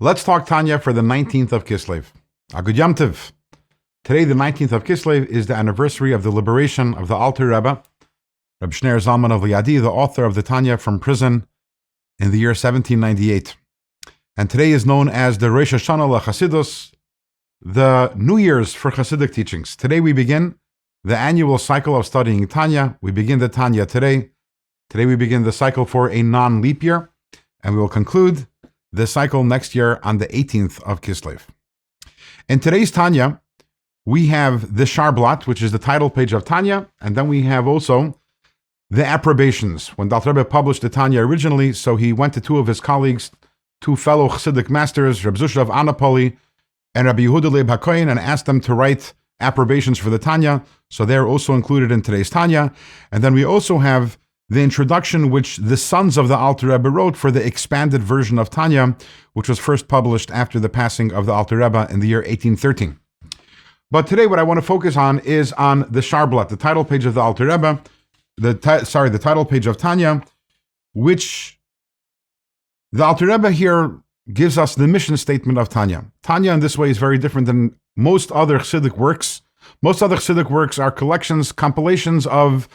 Let's talk Tanya for the 19th of Kislev. Agud Yom Tov. Today, the 19th of Kislev, is the anniversary of the liberation of the Alter Rebbe, Reb Shneir Zalman of Liadi, the author of the Tanya, from prison in the year 1798. And today is known as the Rosh Hashanah LaChasidus, the New Year's for Hasidic teachings. Today we begin the annual cycle of studying Tanya. We begin the Tanya today. Today we begin the cycle for a non-leap year, and we will conclude the cycle next year on the 18th of Kislev. In today's Tanya, we have the Sharblat, which is the title page of Tanya, and then we have also the approbations. When the Alter Rebbe published the Tanya originally, so he went to two of his colleagues, two fellow Chassidic masters, Reb Zusha of Anapoli and Rabbi Yehuda Leib HaKohen, and asked them to write approbations for the Tanya. So they're also included in today's Tanya. And then we also have the introduction which the sons of the Alter Rebbe wrote for the expanded version of Tanya, which was first published after the passing of the Alter Rebbe in the year 1813. But today what I want to focus on is on the Sharblat, the title page of the Alter Rebbe, the title page of Tanya, which the Alter Rebbe here gives us the mission statement of Tanya. Tanya in this way is very different than most other Chassidic works. Most other Chassidic works are compilations of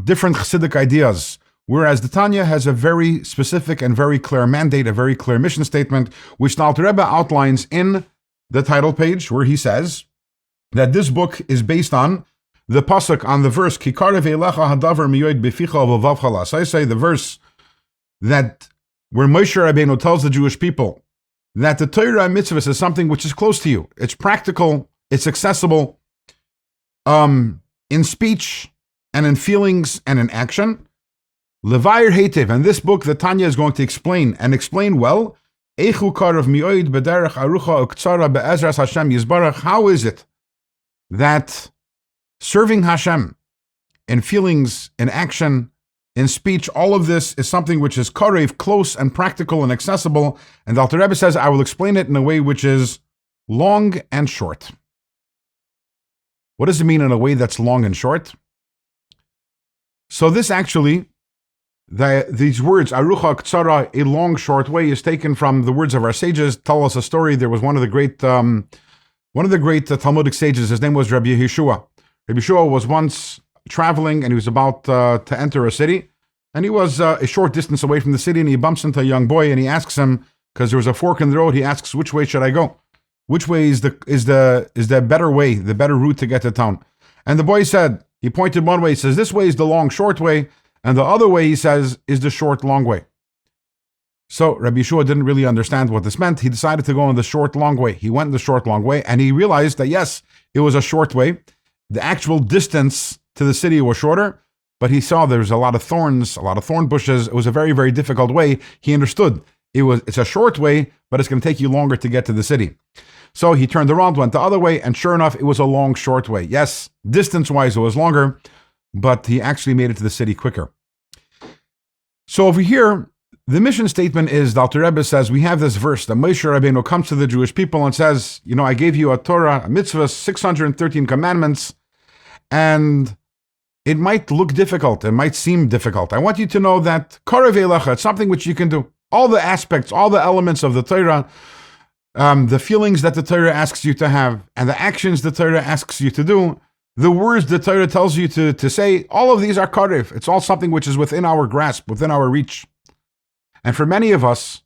different Chassidic ideas, whereas the Tanya has a very specific and very clear mandate, a very clear mission statement, which the Alter Rebbe outlines in the title page, where he says that this book is based on the pasuk, on the verse, Kikarev elecha hadavar miyoid beficha v'vavcha la'asai, the verse that where Moshe Rabbeinu tells the Jewish people that the Torah mitzvah is something which is close to you. It's practical, it's accessible, in speech and in feelings and in action. Levair Heitev, and this book, the Tanya, is going to explain well. Eichu karev mi'oid b'derech arucha uktsara be'ezras Hashem yizbarach. How is it that serving Hashem in feelings, in action, in speech, all of this is something which is karev, close and practical and accessible? And the Alter Rebbe says, I will explain it in a way which is long and short. What does it mean in a way that's long and short? So this actually, these words, arucha ktsara, a long short way, is taken from the words of our sages. Tell us a story. There was one of the great Talmudic sages. His name was Rabbi Yeshua. Rabbi Yeshua was once traveling, and he was about to enter a city, and he was a short distance away from the city, and he bumps into a young boy, and he asks him, because there was a fork in the road, he asks, which way should I go? Which way is the better way, the better route to get to town? And the boy said, he pointed one way, he says, this way is the long short way, and the other way, he says, is the short long way. So Rabbi Yeshua didn't really understand what this meant. He decided to go in the short long way. He went in the short long way, and he realized that yes, it was a short way. The actual distance to the city was shorter, but he saw there was a lot of thorns, a lot of thorn bushes. It was a very, very difficult way. He understood it's a short way, but it's going to take you longer to get to the city. So he turned around, went the other way, and sure enough, it was a long, short way. Yes, distance-wise, it was longer, but he actually made it to the city quicker. So over here, the mission statement is, the Alter Rebbe says, we have this verse that Moshe Rabbeinu comes to the Jewish people and says, I gave you a Torah, a mitzvah, 613 commandments, and it might look difficult, it might seem difficult. I want you to know that karev elecha, it's something which you can do. All the aspects, all the elements of the Torah, the feelings that the Torah asks you to have, and the actions the Torah asks you to do, the words the Torah tells you to say, all of these are karev. It's all something which is within our grasp, within our reach. And for many of us,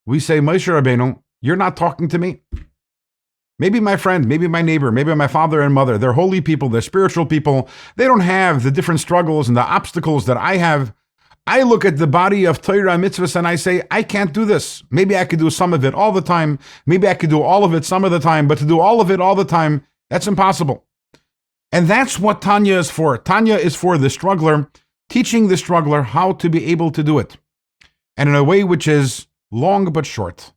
we say, Moshe Rabbeinu, you're not talking to me. Maybe my friend, maybe my neighbor, maybe my father and mother, they're holy people, they're spiritual people. They don't have the different struggles and the obstacles that I have. I look at the body of Torah and mitzvahs and I say, I can't do this. Maybe I could do some of it all the time. Maybe I could do all of it some of the time, but to do all of it all the time, that's impossible. And that's what Tanya is for. Tanya is for the struggler, teaching the struggler how to be able to do it. And in a way which is long but short.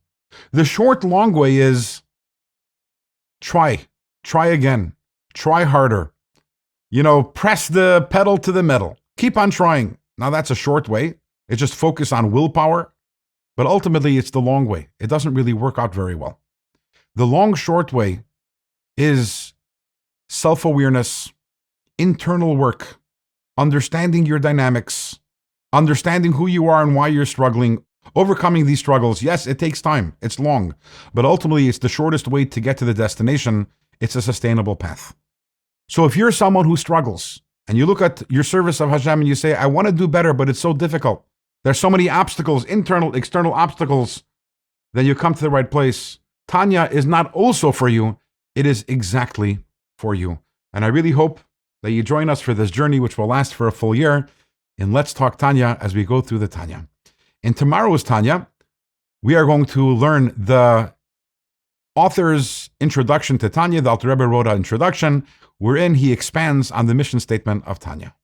The short, long way is try again, try harder. Press the pedal to the metal. Keep on trying. Now that's a short way. It's just focus on willpower. But ultimately, it's the long way. It doesn't really work out very well. The long, short way is self-awareness, internal work, understanding your dynamics, understanding who you are and why you're struggling, Overcoming these struggles, yes, it takes time. It's long. But ultimately, it's the shortest way to get to the destination. It's a sustainable path. So if you're someone who struggles and you look at your service of Hashem and you say, I want to do better, but it's so difficult. There's so many obstacles, internal, external obstacles, then you come to the right place. Tanya is not also for you. It is exactly for you. And I really hope that you join us for this journey, which will last for a full year. And let's talk Tanya as we go through the Tanya. In tomorrow's Tanya, we are going to learn the author's introduction to Tanya. The Alter Rebbe wrote an introduction wherein he expands on the mission statement of Tanya.